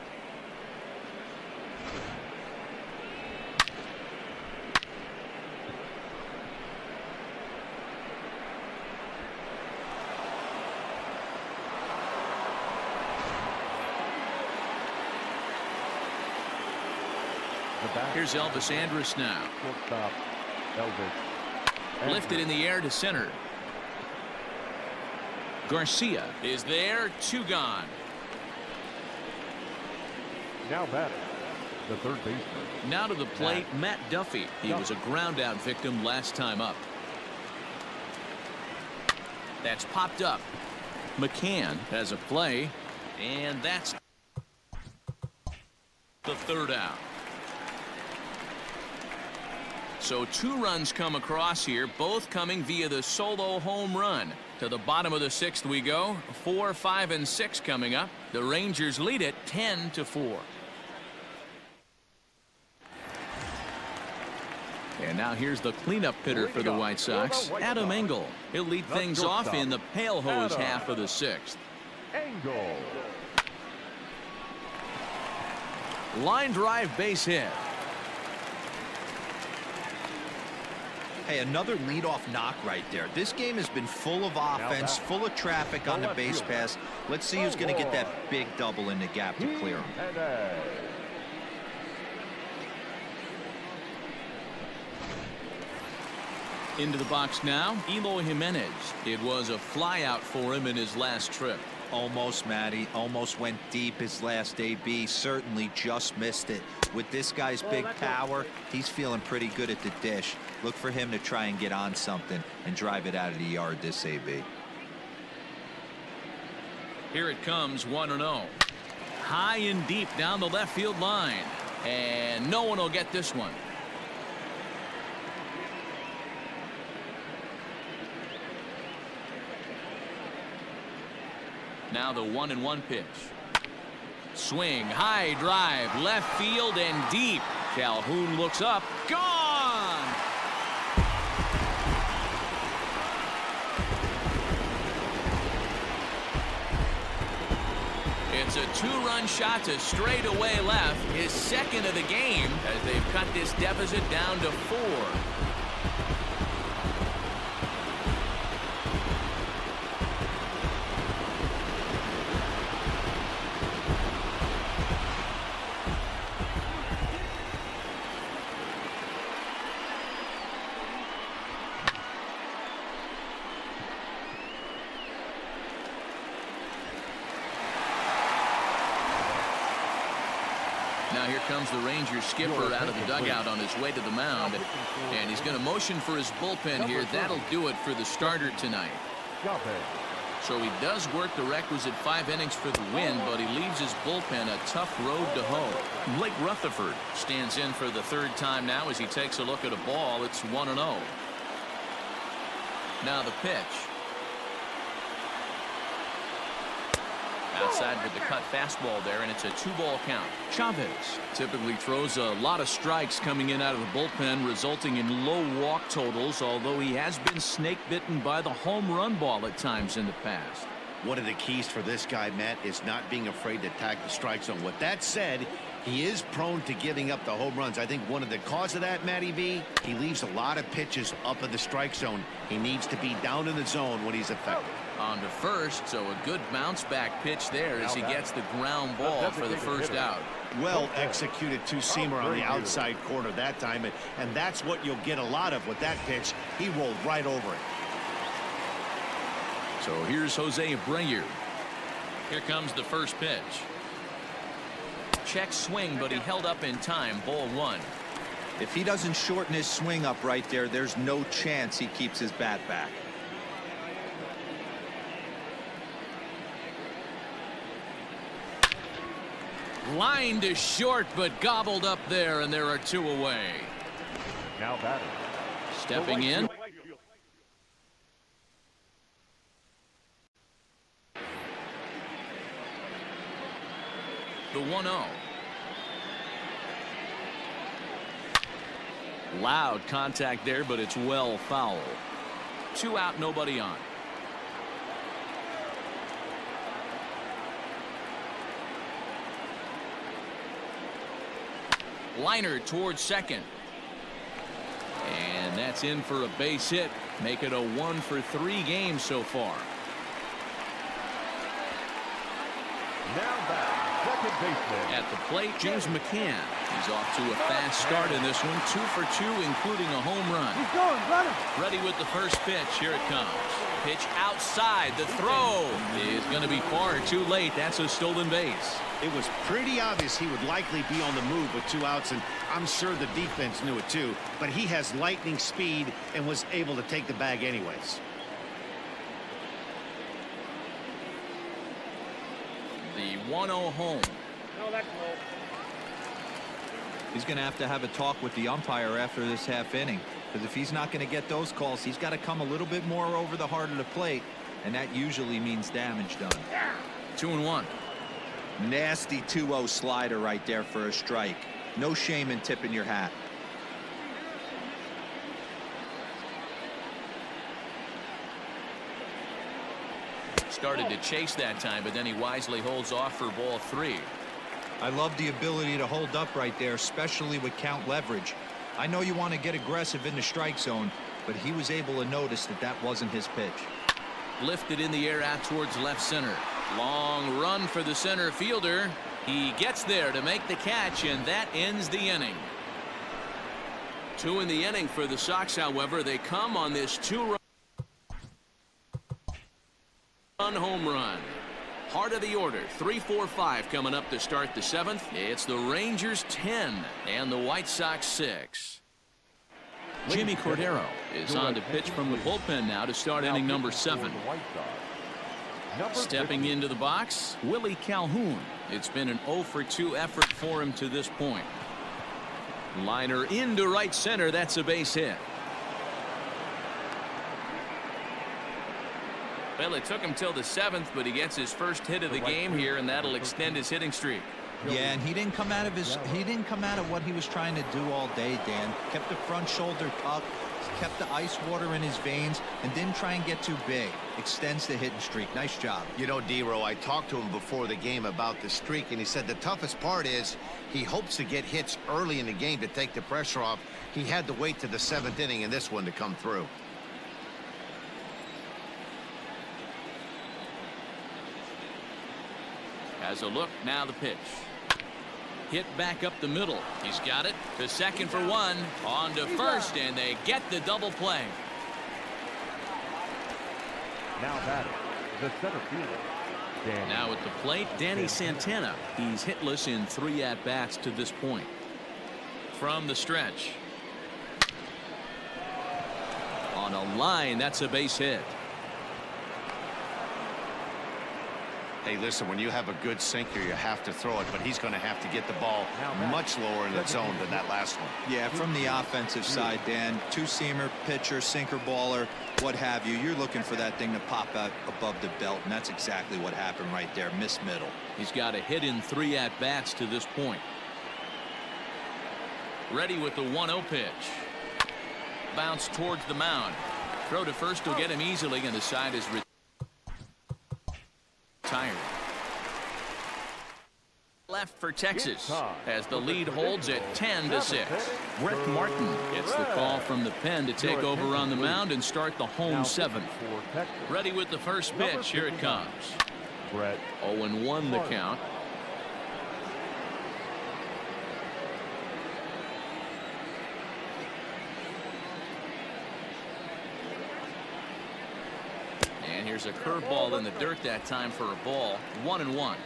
Here's Elvis Andrus now. Shortstop, Elvis. Lifted in the air to center. Garcia is there. 2 gone. Now batting, the third baseman. Now to the plate, Matt Duffy. He was a ground out victim last time up. That's popped up. McCann has a play, and that's the 3rd out. So 2 runs come across here, both coming via the solo home run. To the bottom of the 6th we go. 4, 5, and 6 coming up. The Rangers lead it 10-4. And now here's the cleanup hitter for the White Sox, Adam Engel. He'll lead things off in the pale hose half of the 6th. Engel. Line drive base hit. Hey, another leadoff knock right there. This game has been full of offense, full of traffic on the base pass. Let's see who's going to get that big double in the gap to clear him. Into the box now, Eloy Jimenez. It was a flyout for him in his last trip. Almost, Matty. Almost went deep his last AB. Certainly just missed it. With this guy's big power, he's feeling pretty good at the dish. Look for him to try and get on something and drive it out of the yard this AB. Here it comes, 1-0. High and deep down the left field line. And no one will get this one. Now the 1-1 pitch. Swing, high drive, left field and deep. Calhoun looks up. Gone! It's a two-run shot to straightaway left, his second of the game, as they've cut this deficit down to 4. Now here comes the Rangers skipper out of the dugout on his way to the mound, and he's going to motion for his bullpen here. That'll do it for the starter tonight. So he does work the requisite 5 innings for the win, but he leaves his bullpen a tough road to hoe. Blake Rutherford stands in for the 3rd time now as he takes a look at a ball. It's 1-0. Now the pitch. Outside with the cut fastball there, and it's a 2-ball count. Chavez typically throws a lot of strikes coming in out of the bullpen, resulting in low walk totals, although he has been snake bitten by the home run ball at times in the past. One of the keys for this guy, Matt, is not being afraid to attack the strike zone. With that said, he is prone to giving up the home runs. I think one of the cause of that, Matty V, he leaves a lot of pitches up in the strike zone. He needs to be down in the zone when he's effective. On to first, so a good bounce back pitch there as he gets the ground ball for the first out. Well executed two-seamer on the outside corner that time, and that's what you'll get a lot of with that pitch. He rolled right over it. So here's Jose Abreu. Here comes the first pitch. Check swing, but he held up in time. Ball 1. If he doesn't shorten his swing up right there, there's no chance he keeps his bat back. Line to short, but gobbled up there, and there are 2 away. Now batting. Stepping in. The 1-0. Loud contact there, but it's well foul. 2 out, nobody on. Liner towards second. And that's in for a base hit. Make it a 1-for-3 game so far. Now back, second baseman. At the plate, James McCann. He's off to a fast start in this one. 2 for 2, including a home run. He's going, run him. Ready with the first pitch. Here it comes. Pitch outside. The throw is going to be far too late. That's a stolen base. It was pretty obvious he would likely be on the move with 2 outs, and I'm sure the defense knew it too, but he has lightning speed and was able to take the bag anyways. The 1-0 home. No, that's low. He's going to have a talk with the umpire after this half inning, because if he's not going to get those calls, he's got to come a little bit more over the heart of the plate, and that usually means damage done. 2-1. Nasty 2-0 slider right there for a strike. No shame in tipping your hat. Started to chase that time, but then he wisely holds off for ball 3. I love the ability to hold up right there, especially with count leverage. I know you want to get aggressive in the strike zone, but he was able to notice that that wasn't his pitch. Lifted in the air out towards left center. Long run for the center fielder. He gets there to make the catch, and that ends the inning. 2 in the inning for the Sox, however. They come on this 2-run home run. heart of the order. 3-4-5 coming up to start the 7th. It's the Rangers 10 and the White Sox 6. Jimmy Cordero is on to pitch from the bullpen now to start inning number 7. Stepping into the box, Willie Calhoun. It's been an 0-for-2 effort for him to this point. Liner into right center. That's a base hit. Well, it took him till the 7th, but he gets his first hit of the game here, and that'll extend his hitting streak. Yeah, and he didn't come out of what he was trying to do all day, Dan. Kept the front shoulder tucked, kept the ice water in his veins, and didn't try and get too big. Extends the hitting streak. Nice job. You know, D-Row, I talked to him before the game about the streak, and he said the toughest part is he hopes to get hits early in the game to take the pressure off. He had to wait to the 7th inning in this one to come through. As a look, now the pitch. Hit back up the middle. He's got it to second for 1. On to first, and they get the double play. Now batting, the center fielder. Now at the plate, Danny Santana. He's hitless in 3 at-bats to this point. From the stretch. On a line, that's a base hit. Hey, listen, when you have a good sinker, you have to throw it, but he's going to have to get the ball much lower in the zone than that last one. Yeah, from the offensive side, Dan, two-seamer, pitcher, sinker baller, what have you. You're looking for that thing to pop out above the belt, and that's exactly what happened right there. Miss middle. He's got a hit in 3 at-bats to this point. Ready with the 1-0 pitch. Bounce towards the mound. Throw to first will get him easily, and the side is retired. Left for Texas as the lead holds at 10-6. Brett Martin gets the call from the pen to take over on the mound and start the home 7th. Ready with the first pitch. Here it comes. 0-1 the count. And here's a curveball in the dirt that time for a ball. 1-1.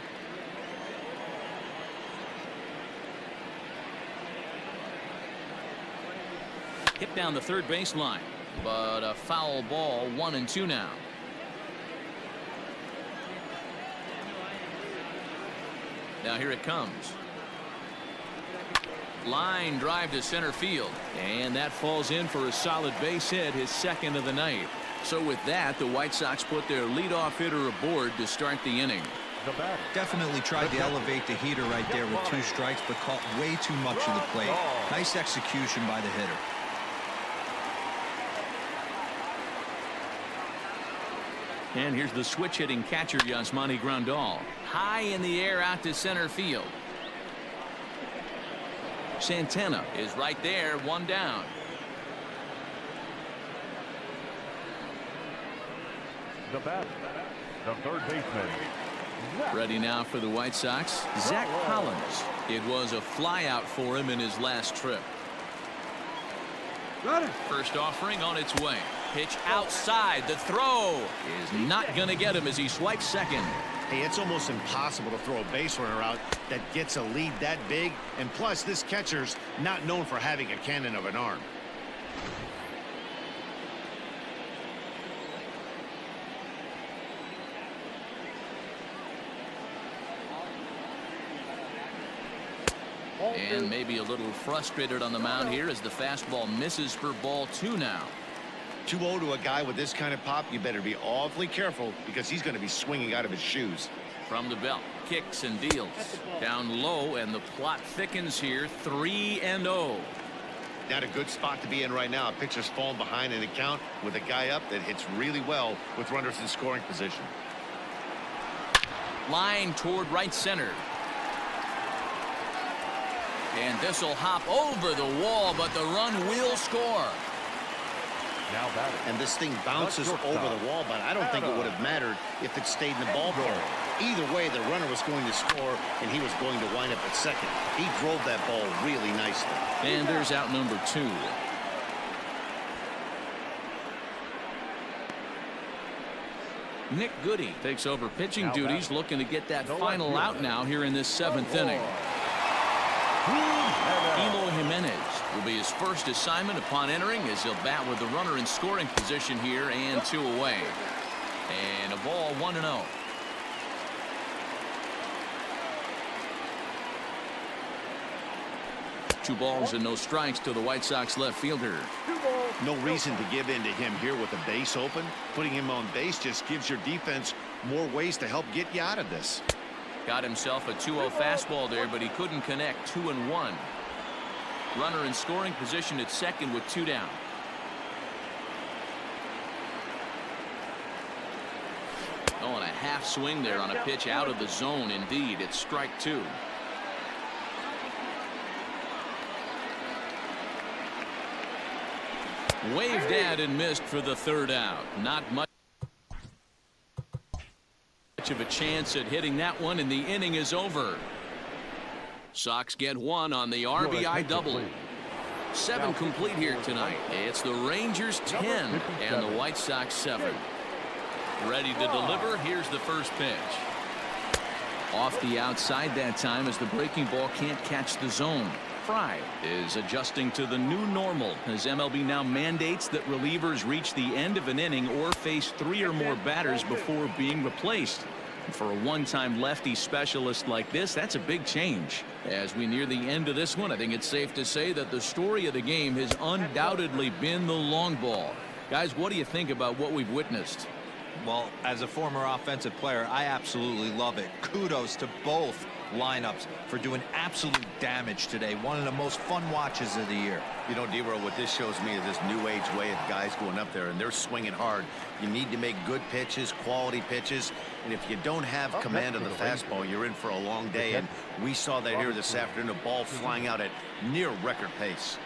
Hit down the third baseline, but a foul ball. 1-2 now. Now here it comes. Line drive to center field, and that falls in for a solid base hit, his 2nd of the night. So with that, the White Sox put their leadoff hitter aboard to start the inning. Definitely tried to elevate the heater right there with 2 strikes, but caught way too much of the plate. Nice execution by the hitter. And here's the switch hitting catcher, Yasmani Grandal. High in the air out to center field. Santana is right there, 1 down. The bat, the third baseman. Ready now for the White Sox, Zach Collins. It was a flyout for him in his last trip. First offering on its way. Pitch outside. The throw is not going to get him as he swipes second. Hey, it's almost impossible to throw a base runner out that gets a lead that big. And plus, this catcher's not known for having a cannon of an arm. And maybe a little frustrated on the mound here as the fastball misses for ball 2 now. 2-0 to a guy with this kind of pop, you better be awfully careful because he's going to be swinging out of his shoes. From the belt, kicks and deals. Down low, and the plot thickens here. 3-0. Not a good spot to be in right now. A pitcher's falling behind in the count with a guy up that hits really well with runners in scoring position. Line toward right center. And this will hop over the wall, but the run will score. Now batting. And this thing bounces over the wall, but I don't think it would have mattered if it stayed in the ballpark. Either way, the runner was going to score, and he was going to wind up at second. He drove that ball really nicely. And there's out number 2. Nick Goody takes over pitching duties, looking to get that final out now here in this 7th inning. Eloy Jimenez will be his first assignment upon entering, as he'll bat with the runner in scoring position here and 2 away. And a ball, 1-0. Two balls and no strikes to the White Sox left fielder. No reason to give in to him here with the base open. Putting him on base just gives your defense more ways to help get you out of this. Got himself a 2-0 fastball there, but he couldn't connect. 2-1. Runner in scoring position at second with 2 down. Oh, and a half swing there on a pitch out of the zone. Indeed, it's strike 2. Waved at and missed for the 3rd out. Not much of a chance at hitting that one, and the inning is over. Sox get 1 on the RBI double. 7 complete here tonight. It's the Rangers 10 and the White Sox 7. Ready to deliver. Here's the first pitch. Off the outside that time, as the breaking ball can't catch the zone. Fry is adjusting to the new normal, as MLB now mandates that relievers reach the end of an inning or face 3 or more batters before being replaced. For a one-time lefty specialist like this, that's a big change. As we near the end of this one, I think it's safe to say that the story of the game has undoubtedly been the long ball. Guys, what do you think about what we've witnessed? Well, as a former offensive player, I absolutely love it. Kudos to both lineups for doing absolute damage today. One of the most fun watches of the year. You know, D-Row, what this shows me is this new age way of guys going up there, and they're swinging hard. You need to make good pitches, quality pitches, and if you don't have command of the fastball, you're in for a long day, and we saw that here this afternoon, a ball flying out at near record pace.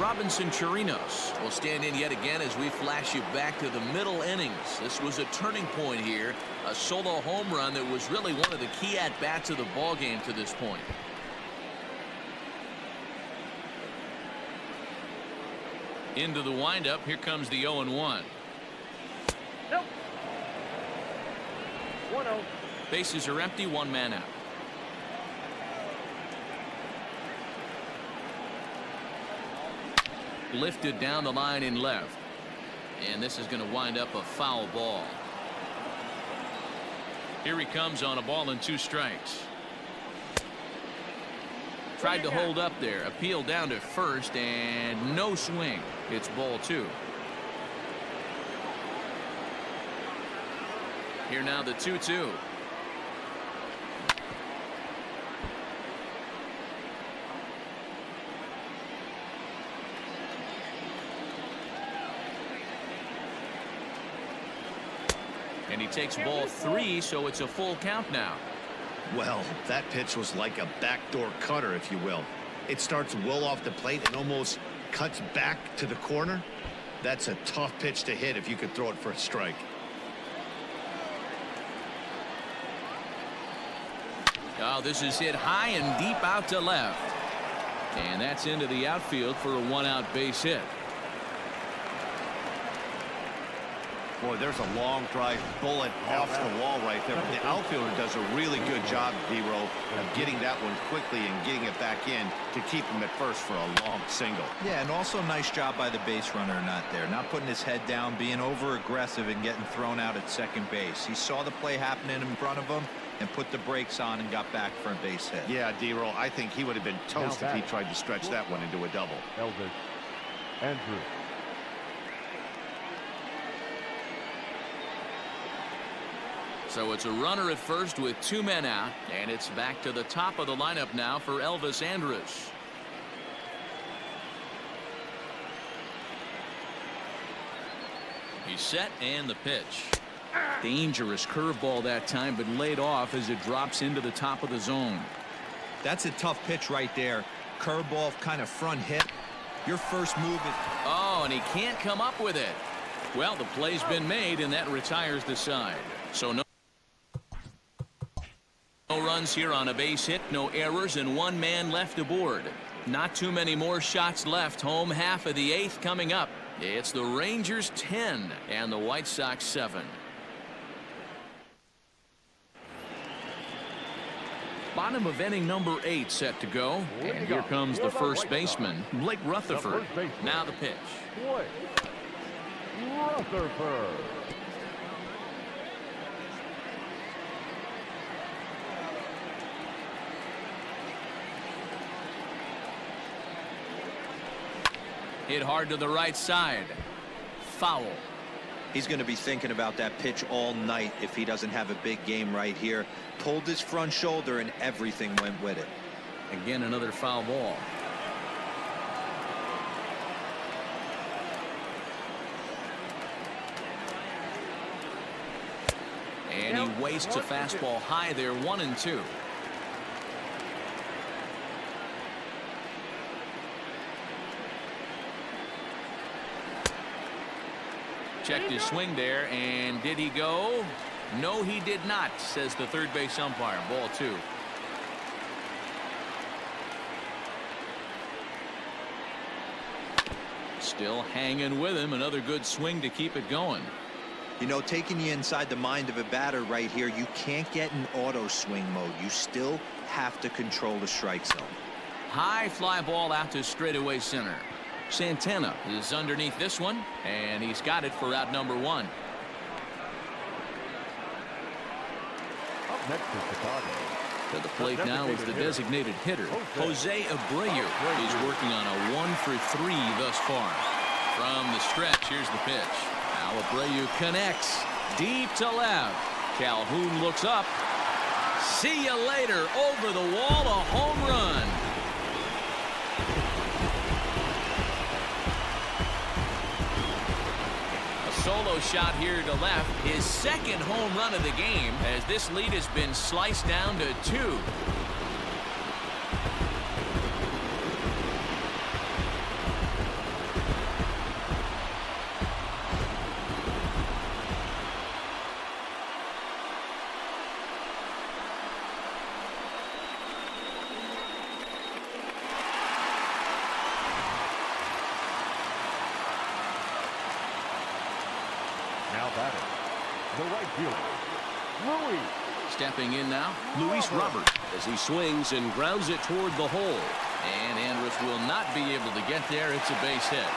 Robinson Chirinos will stand in yet again as we flash you back to the middle innings. This was a turning point here, a solo home run that was really one of the key at-bats of the ball game to this point. Into the windup. Here comes the 0-1. Nope. 1-0. Bases are empty, 1 man out. Lifted down the line in left, and this is going to wind up a foul ball. Here he comes on a ball and 2 strikes. Tried to hold up there, appealed down to first, and no swing. It's ball 2. Here now the 2-2. And he takes ball 3, so it's a full count now. Well, that pitch was like a backdoor cutter, if you will. It starts well off the plate and almost cuts back to the corner. That's a tough pitch to hit if you could throw it for a strike. Oh, this is hit high and deep out to left. And that's into the outfield for a 1-out base hit. Boy, there's a long drive bullet off the wall right there. But the outfielder does a really good job, D-Row, of getting that one quickly and getting it back in to keep him at first for a long single. Yeah, and also nice job by the base runner not there. Not putting his head down, being over-aggressive and getting thrown out at second base. He saw the play happening in front of him and put the brakes on and got back for a base hit. Yeah, D-Row, I think he would have been toast if he tried to stretch that one into a double. Elvis Andrew. So it's a runner at first with 2 men out, and it's back to the top of the lineup now for Elvis Andrus. He's set, and the pitch. Dangerous curveball that time, but laid off as it drops into the top of the zone. That's a tough pitch right there. Curveball, kind of front hit. Your first move is... Oh, and he can't come up with it. Well, the play's been made, and that retires the side. So no runs here on a base hit, no errors, and 1 man left aboard. Not too many more shots left. Home half of the 8th coming up. It's the Rangers 10 and the White Sox 7. Bottom of inning number 8 set to go. And here comes the first baseman, Blake Rutherford. Now the pitch. Blake Rutherford. Hit hard to the right side. Foul. He's going to be thinking about that pitch all night if he doesn't have a big game right here. Pulled his front shoulder and everything went with it. Again, another foul ball. And he wastes a fastball high there, 1-2. Checked his swing there, and did he go? No, he did not, says the third base umpire. Ball 2. Still hanging with him. Another good swing to keep it going. You know, taking you inside the mind of a batter right here, you can't get in auto swing mode. You still have to control the strike zone. High fly ball out to straightaway center. Santana is underneath this one, and he's got it for out number 1. Up next is Chicago. To the plate now is the designated hitter, Jose Abreu. He's working on a 1-for-3 thus far. From the stretch, here's the pitch. Now Abreu connects deep to left. Calhoun looks up. See you later. Over the wall, a home run. Solo shot here to left, his second home run of the game, as this lead has been sliced down to 2. Now batting, the right fielder, Louis. Stepping in now, Luis Robert, as he swings and grounds it toward the hole. And Andrus will not be able to get there. It's a base hit.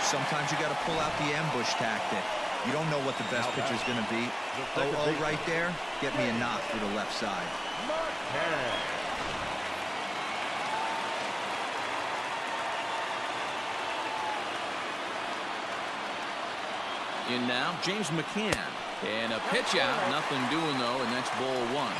Sometimes you got to pull out the ambush tactic. You don't know what the best pitch is going to be. Oh, right there. Get me a knock through the left side. In now, James McCann. And a pitch out. Nothing doing, though, and that's ball 1.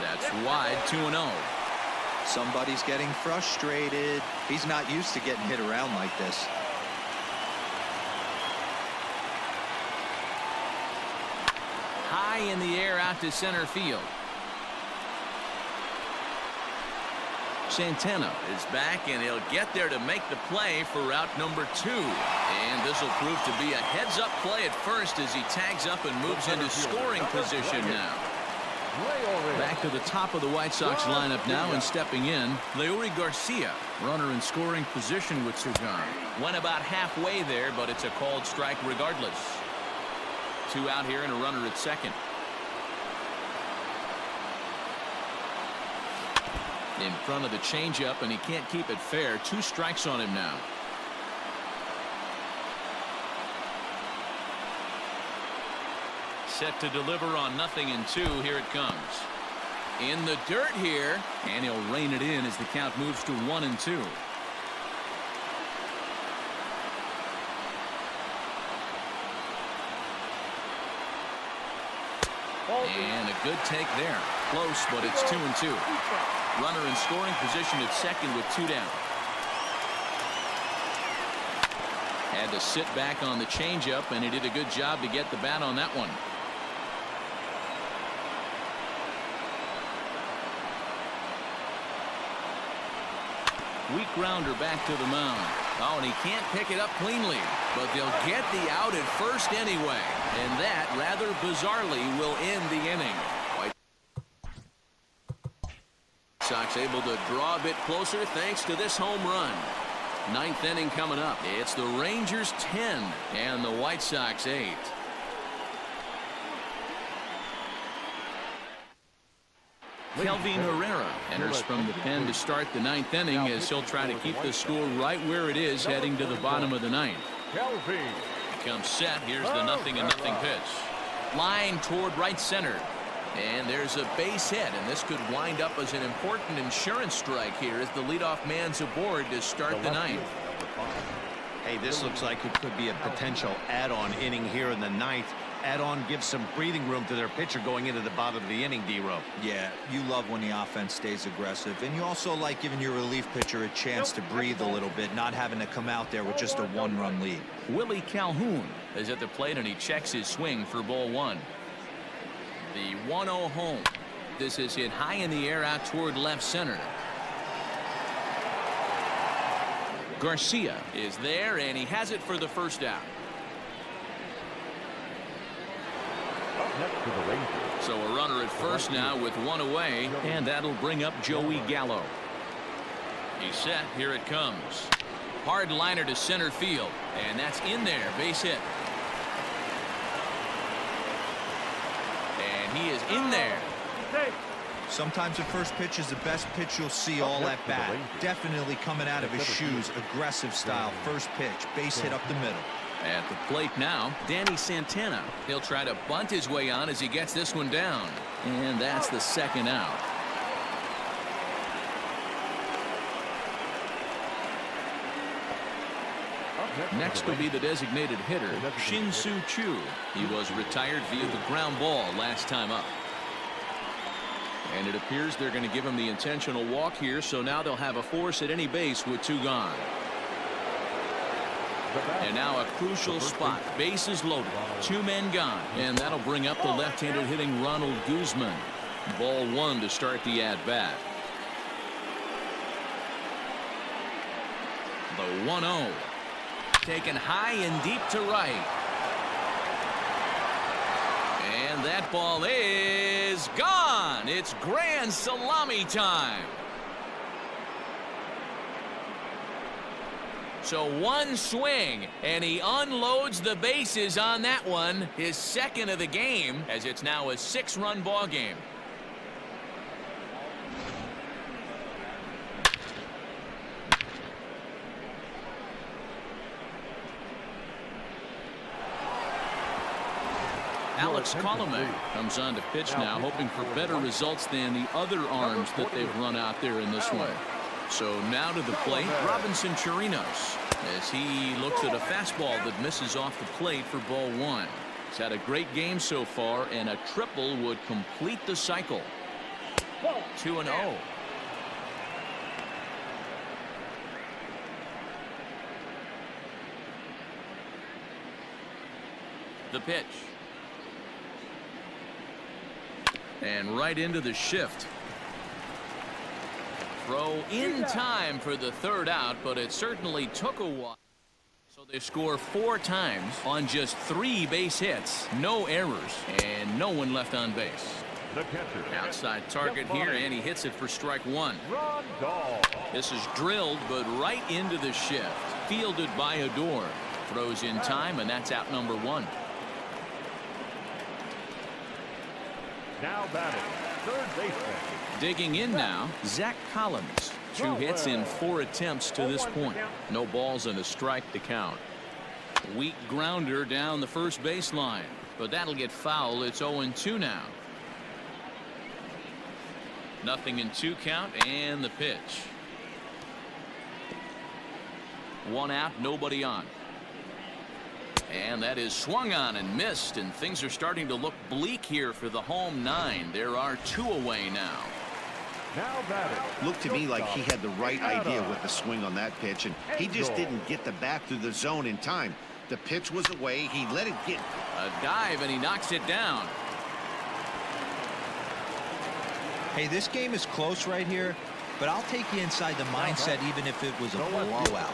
That's wide, 2-0. Somebody's getting frustrated. He's not used to getting hit around like this. High in the air out to center field. Santana is back, and he'll get there to make the play for route number 2. And this will prove to be a heads-up play at first as he tags up and moves into scoring position now. Back to the top of the White Sox lineup now, and stepping in, Leury Garcia, runner in scoring position with Cigar. Went about halfway there, but it's a called strike regardless. 2 out here and a runner at second. In front of the changeup, and he can't keep it fair. 2 strikes on him now. Set to deliver on 0-2. Here it comes. In the dirt here, and he'll rein it in as the count moves to 1-2. And a good take there. Close, but it's 2-2. Runner in scoring position at second with 2 down. Had to sit back on the changeup, and he did a good job to get the bat on that one. Weak grounder back to the mound. Oh, and he can't pick it up cleanly, but they'll get the out at first anyway. And that, rather bizarrely, will end the inning. White Sox able to draw a bit closer thanks to this home run. Ninth inning coming up. It's the Rangers 10 and the White Sox 8. Kelvin Herrera enters from the pen to start the ninth inning as he'll try to keep the score right where it is heading to the bottom of the ninth. Kelvin. Comes set. Here's the 0-0 pitch. Line toward right center. And there's a base hit, and this could wind up as an important insurance strike here as the leadoff man's aboard to start the ninth. Hey, this looks like it could be a potential add-on inning here in the ninth. Add-on gives some breathing room to their pitcher going into the bottom of the inning, D-Row. Yeah, you love when the offense stays aggressive, and you also like giving your relief pitcher a chance to breathe a little bit, not having to come out there with just a one-run lead. Willie Calhoun is at the plate, and he checks his swing for ball one. The 1-0 home. This is hit high in the air out toward left center. Garcia is there, and he has it for the first out. Up next to the Rangers. So a runner at first now with one away, and that'll bring up Joey Gallo. He's set. Here it comes. Hard liner to center field, and that's in there. Base hit. And he is in there. Sometimes the first pitch is the best pitch you'll see all at bat. Definitely coming out of his shoes. Aggressive style. First pitch. Base hit up the middle. At the plate now, Danny Santana. He'll try to bunt his way on as he gets this one down. And that's the second out. Next will be the designated hitter, Shin-Soo Choo. He was retired via the ground ball last time up. And it appears they're going to give him the intentional walk here, so now they'll have a force at any base with two gone. And now a crucial spot. Bases loaded. Two men gone. And that'll bring up the left-handed hitting Ronald Guzman. Ball one to start the at-bat. The 1-0. Taken high and deep to right. And that ball is gone. It's grand salami time. So one swing, and he unloads the bases on that one. His second of the game, as it's now a 6-run ball game. Alex Colomé comes on to pitch now, hoping for better results than the other arms that they've run out there in this one. So now to the plate, Robinson Chirinos, as he looks at a fastball that misses off the plate for ball one. He's had a great game so far, and a triple would complete the cycle. 2-0. The pitch. And right into the shift. Throw in time for the third out, but it certainly took a while. So they score 4 times on just 3 base hits, no errors, and no one left on base. The catcher. Outside target here, and he hits it for strike one. Rondon. This is drilled, but right into the shift. Fielded by Odor. Throws in time, and that's out number 1. Now batting, third baseman. Digging in now, Zach Collins. 2 hits in 4 attempts to this point. No balls and a strike to count. Weak grounder down the first baseline, but that'll get foul. It's 0-2 now. 0-2 count, and the pitch. 1 out, nobody on. And that is swung on and missed, and things are starting to look bleak here for the home 9. There are 2 away now. Now batting. Looked to me like he had the right idea with the swing on that pitch, and he just didn't get the bat through the zone in time. The pitch was away. He let it get. A dive, and he knocks it down. Hey, this game is close right here, but I'll take you inside the mindset even if it was a blowout.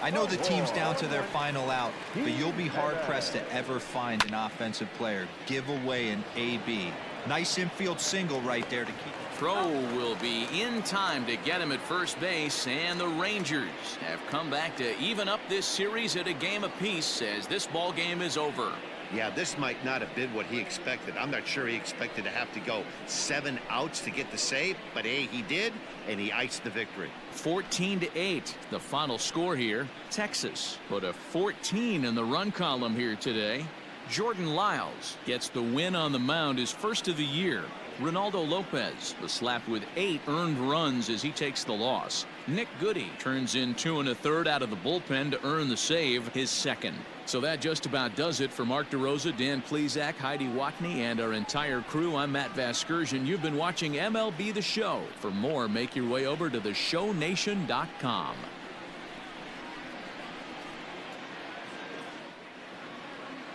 I know the team's down to their final out, but you'll be hard-pressed to ever find an offensive player give away an AB. Nice infield single right there to keep. Throw will be in time to get him at first base, and the Rangers have come back to even up this series at a game apiece as this ball game is over. Yeah, this might not have been what he expected. I'm not sure he expected to have to go 7 outs to get the save, but hey, he did, and he iced the victory. 14-8, the final score here. Texas put a 14 in the run column here today. Jordan Lyles gets the win on the mound, his first of the year. Ronaldo Lopez was slapped with 8 earned runs as he takes the loss. Nick Goody turns in 2 1/3 out of the bullpen to earn the save, his second. So that just about does it for Mark DeRosa, Dan Plesac, Heidi Watney, and our entire crew. I'm Matt Vasgersian. You've been watching MLB The Show. For more, make your way over to theshownation.com.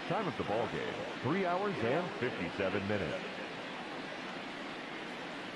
Time of the ball game, 3 hours and 57 minutes.